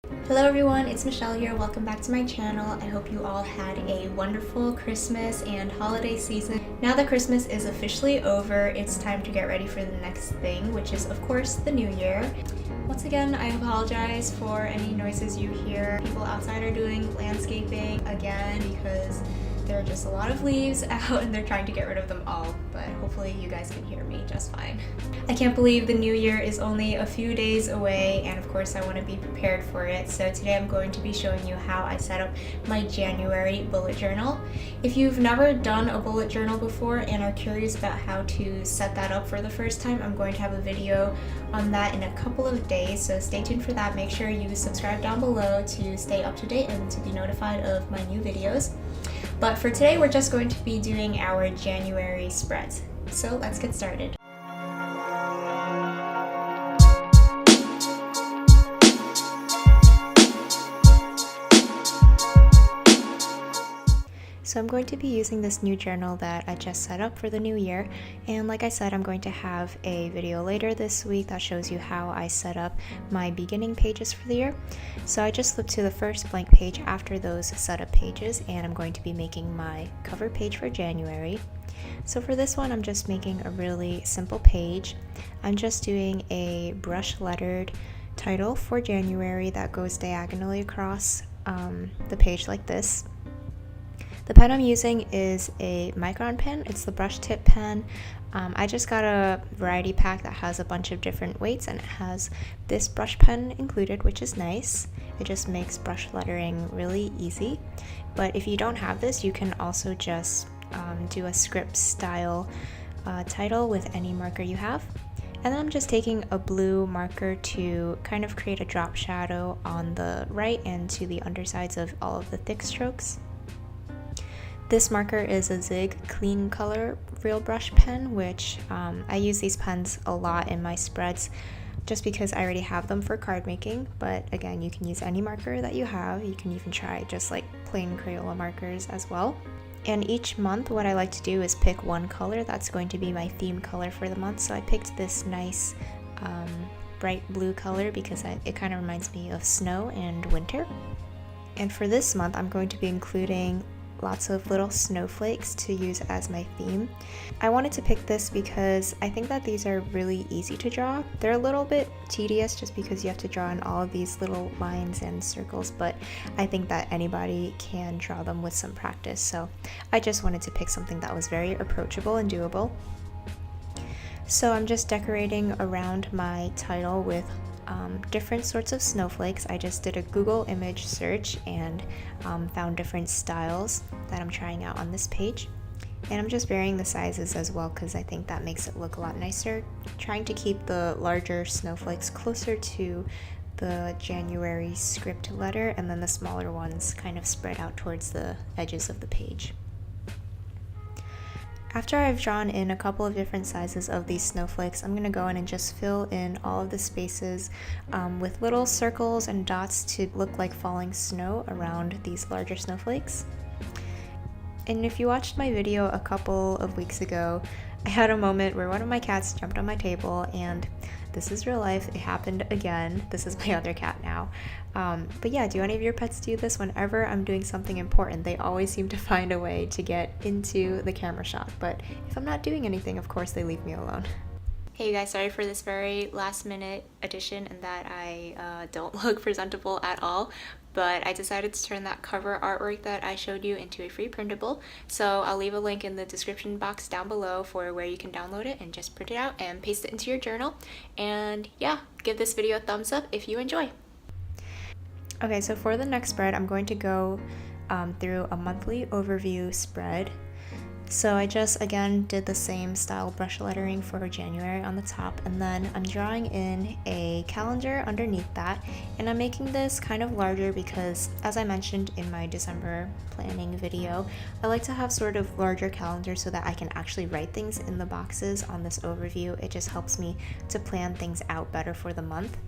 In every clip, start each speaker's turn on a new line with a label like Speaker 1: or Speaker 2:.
Speaker 1: Hello everyone, it's Michelle here. Welcome back to my channel. I hope you all had a wonderful Christmas and holiday season. Now that Christmas is officially over, it's time to get ready for the next thing, which is of course the new year. Once again, I apologize for any noises you hear. People outside are doing landscaping again because there are just a lot of leaves out and they're trying to get rid of them all, but hopefully you guys can hear me just fine. I can't believe the new year is only a few days away, and of course I want to be prepared for it. So today I'm going to be showing you how I set up my January bullet journal. If you've never done a bullet journal before and are curious about how to set that up for the first time, I'm going to have a video on that in a couple of days, so stay tuned for that. Make sure you subscribe down below to stay up to date and to be notified of my new videos. But for today, we're just going to be doing our January spreads. So let's get started. So I'm going to be using this new journal that I just set up for the new year, and like I said, I'm going to have a video later this week that shows you how I set up my beginning pages for the year. So I just flipped to the first blank page after those setup pages, and I'm going to be making my cover page for January. So for this one, I'm just making a really simple page. I'm just doing a brush lettered title for January that goes diagonally across the page like this. The pen I'm using is a Micron pen. It's the brush tip pen. I just got a variety pack that has a bunch of different weights, and it has this brush pen included, which is nice. It just makes brush lettering really easy. But if you don't have this, you can also just do a script style title with any marker you have. And then I'm just taking a blue marker to kind of create a drop shadow on the right and to the undersides of all of the thick strokes. This marker is a Zig Clean Color Real Brush pen, which I use these pens a lot in my spreads just because I already have them for card making. But again, you can use any marker that you have. You can even try just like plain Crayola markers as well. And each month, what I like to do is pick one color that's going to be my theme color for the month. So I picked this nice bright blue color because it kind of reminds me of snow and winter. And for this month, I'm going to be including lots of little snowflakes to use as my theme. I wanted to pick this because I think that these are really easy to draw. They're a little bit tedious just because you have to draw in all of these little lines and circles, but I think that anybody can draw them with some practice. So I just wanted to pick something that was very approachable and doable. So I'm just decorating around my title with different sorts of snowflakes. I just did a Google image search and found different styles that I'm trying out on this page. And I'm just varying the sizes as well because I think that makes it look a lot nicer. Trying to keep the larger snowflakes closer to the January script letter, and then the smaller ones kind of spread out towards the edges of the page. After I've drawn in a couple of different sizes of these snowflakes, I'm going to go in and just fill in all of the spaces with little circles and dots to look like falling snow around these larger snowflakes. And if you watched my video a couple of weeks ago, I had a moment where one of my cats jumped on my table, and this is real life, it happened again. This is my other cat now. But yeah, do any of your pets do this? Whenever I'm doing something important, they always seem to find a way to get into the camera shot. But if I'm not doing anything, of course they leave me alone. Hey you guys, sorry for this very last minute addition and that I don't look presentable at all, but I decided to turn that cover artwork that I showed you into a free printable. So I'll leave a link in the description box down below for where you can download it and just print it out and paste it into your journal. And yeah, give this video a thumbs up if you enjoy. Okay, so for the next spread, I'm going to go through a monthly overview spread. So I just, again, did the same style brush lettering for January on the top, and then I'm drawing in a calendar underneath that, and I'm making this kind of larger because, as I mentioned in my December planning video, I like to have sort of larger calendars so that I can actually write things in the boxes on this overview. It just helps me to plan things out better for the month.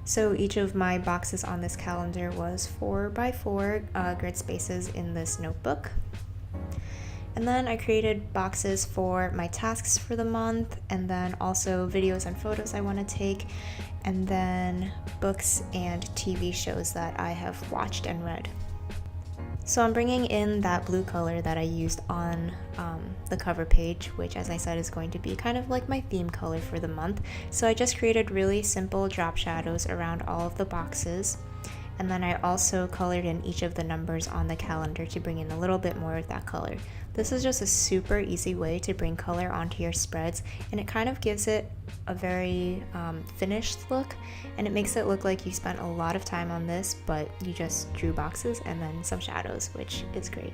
Speaker 1: So each of my boxes on this calendar was 4x4 grid spaces in this notebook. And then I created boxes for my tasks for the month, and then also videos and photos I want to take, and then books and TV shows that I have watched and read. So I'm bringing in that blue color that I used on the cover page, which, as I said, is going to be kind of like my theme color for the month. So I just created really simple drop shadows around all of the boxes. And then I also colored in each of the numbers on the calendar to bring in a little bit more of that color. This is just a super easy way to bring color onto your spreads, and it kind of gives it a very finished look, and it makes it look like you spent a lot of time on this, but you just drew boxes and then some shadows, which is great.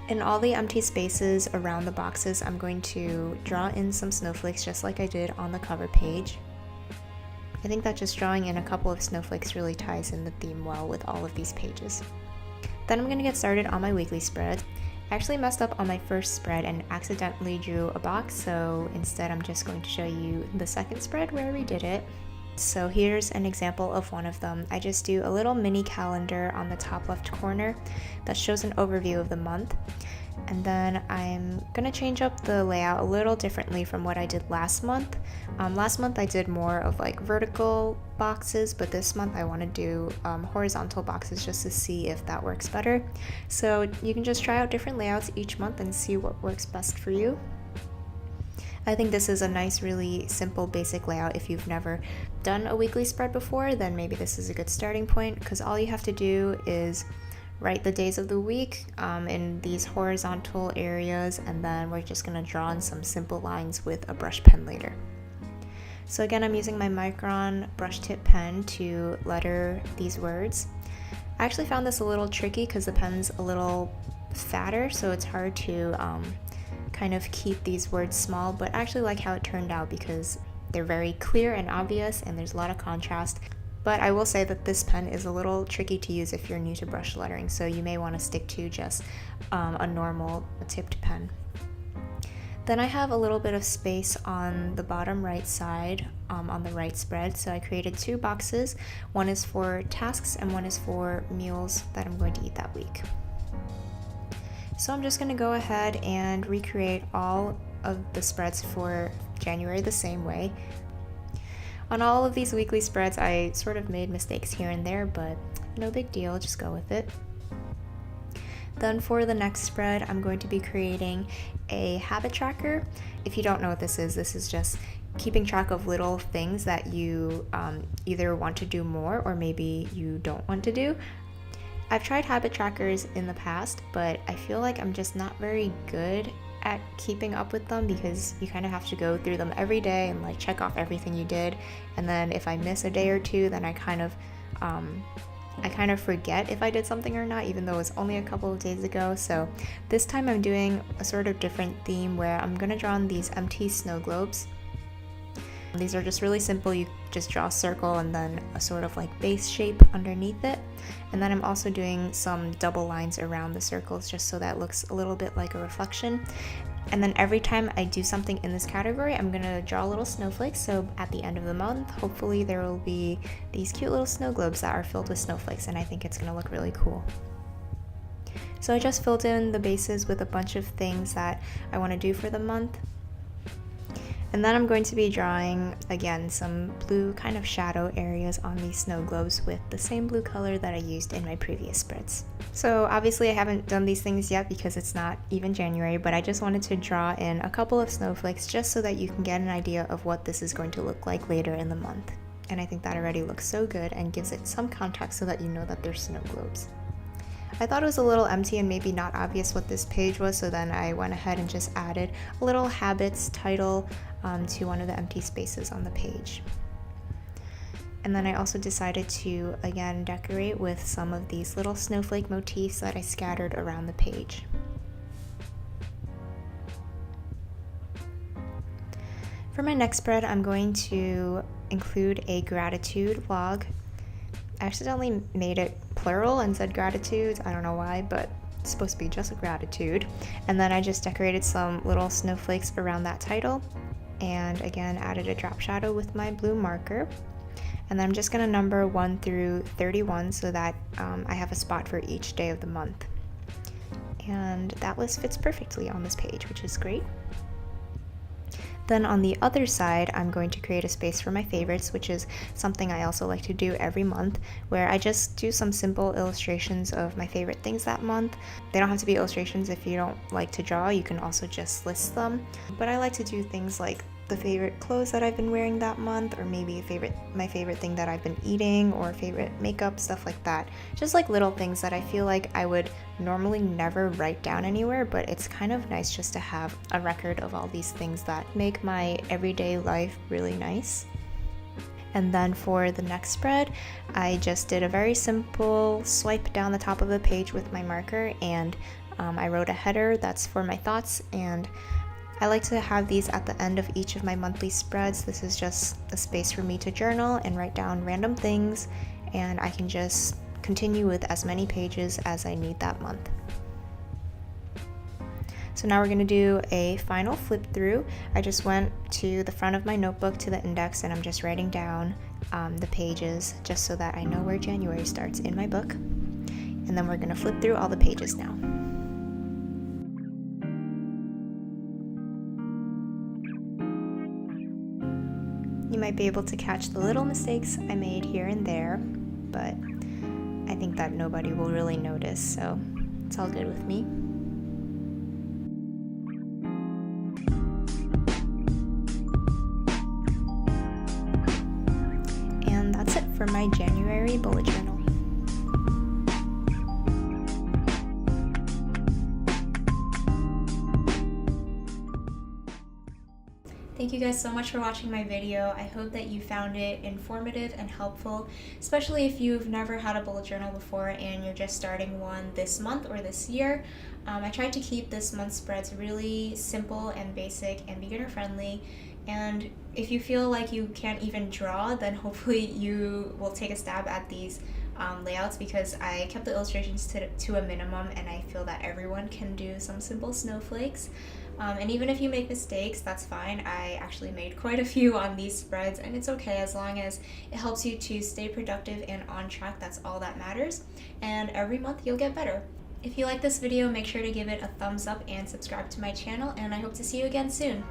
Speaker 1: In all the empty spaces around the boxes, I'm going to draw in some snowflakes just like I did on the cover page. I think that just drawing in a couple of snowflakes really ties in the theme well with all of these pages. Then I'm going to get started on my weekly spread. I actually messed up on my first spread and accidentally drew a box, so instead I'm just going to show you the second spread where we did it. So here's an example of one of them. I just do a little mini calendar on the top left corner that shows an overview of the month. And then I'm gonna change up the layout a little differently from what I did last month. Last month I did more of like vertical boxes, but this month I want to do horizontal boxes just to see if that works better. So you can just try out different layouts each month and see what works best for you. I think this is a nice, really simple, basic layout. If you've never done a weekly spread before, then maybe this is a good starting point, because all you have to do is write the days of the week in these horizontal areas, and then we're just going to draw in some simple lines with a brush pen later. So again, I'm using my Micron brush tip pen to letter these words. I actually found this a little tricky because the pen's a little fatter, so it's hard to kind of keep these words small, but I actually like how it turned out because they're very clear and obvious and there's a lot of contrast. But I will say that this pen is a little tricky to use if you're new to brush lettering, so you may want to stick to just a normal tipped pen. Then I have a little bit of space on the bottom right side on the right spread, so I created two boxes. One is for tasks and one is for meals that I'm going to eat that week. So I'm just going to go ahead and recreate all of the spreads for January the same way. On all of these weekly spreads, I sort of made mistakes here and there, but no big deal, just go with it. Then for the next spread, I'm going to be creating a habit tracker. If you don't know what this is just keeping track of little things that you either want to do more or maybe you don't want to do. I've tried habit trackers in the past, but I feel like I'm just not very good at keeping up with them because you kind of have to go through them every day and like check off everything you did, and then if I miss a day or two, then I kind of forget if I did something or not, even though it's only a couple of days ago. So this time I'm doing a sort of different theme where I'm gonna draw on these empty snow globes. These are just really simple. You just draw a circle and then a sort of like base shape underneath it. And then I'm also doing some double lines around the circles just so that looks a little bit like a reflection. And then every time I do something in this category, I'm gonna draw little snowflakes. So at the end of the month, hopefully there will be these cute little snow globes that are filled with snowflakes, and I think it's gonna look really cool. So I just filled in the bases with a bunch of things that I wanna do for the month. And then I'm going to be drawing, again, some blue kind of shadow areas on these snow globes with the same blue color that I used in my previous spreads. So obviously I haven't done these things yet because it's not even January, but I just wanted to draw in a couple of snowflakes just so that you can get an idea of what this is going to look like later in the month. And I think that already looks so good and gives it some context so that you know that they're snow globes. I thought it was a little empty and maybe not obvious what this page was, so then I went ahead and just added a little habits title to one of the empty spaces on the page. And then I also decided to again decorate with some of these little snowflake motifs that I scattered around the page. For my next spread, I'm going to include a gratitude log. I accidentally made it plural and said gratitude. I don't know why, but it's supposed to be just a gratitude. And then I just decorated some little snowflakes around that title, and again added a drop shadow with my blue marker. And then I'm just gonna number 1 through 31 so that I have a spot for each day of the month. and that list fits perfectly on this page, which is great. Then on the other side, I'm going to create a space for my favorites, which is something I also like to do every month, where I just do some simple illustrations of my favorite things that month. They don't have to be illustrations if you don't like to draw, you can also just list them. But I like to do things like the favorite clothes that I've been wearing that month, or maybe my favorite thing that I've been eating, or favorite makeup, stuff like that. Just like little things that I feel like I would normally never write down anywhere, but it's kind of nice just to have a record of all these things that make my everyday life really nice. And then for the next spread, I just did a very simple swipe down the top of the page with my marker, and I wrote a header that's for my thoughts, and I like to have these at the end of each of my monthly spreads. This is just a space for me to journal and write down random things, and I can just continue with as many pages as I need that month. So now we're going to do a final flip through. I just went to the front of my notebook to the index, and I'm just writing down the pages just so that I know where January starts in my book. And then we're going to flip through all the pages now. You might be able to catch the little mistakes I made here and there, but I think that nobody will really notice, so it's all good with me. And that's it for my January bullet journal. Thank you guys so much for watching my video. I hope that you found it informative and helpful, especially if you've never had a bullet journal before and you're just starting one this month or this year. I tried to keep this month's spreads really simple and basic and beginner friendly, and if you feel like you can't even draw, then hopefully you will take a stab at these layouts, because I kept the illustrations to a minimum, and I feel that everyone can do some simple snowflakes. And even if you make mistakes, that's fine. I actually made quite a few on these spreads, and it's okay as long as it helps you to stay productive and on track. That's all that matters. And every month you'll get better. If you like this video, make sure to give it a thumbs up and subscribe to my channel, and I hope to see you again soon.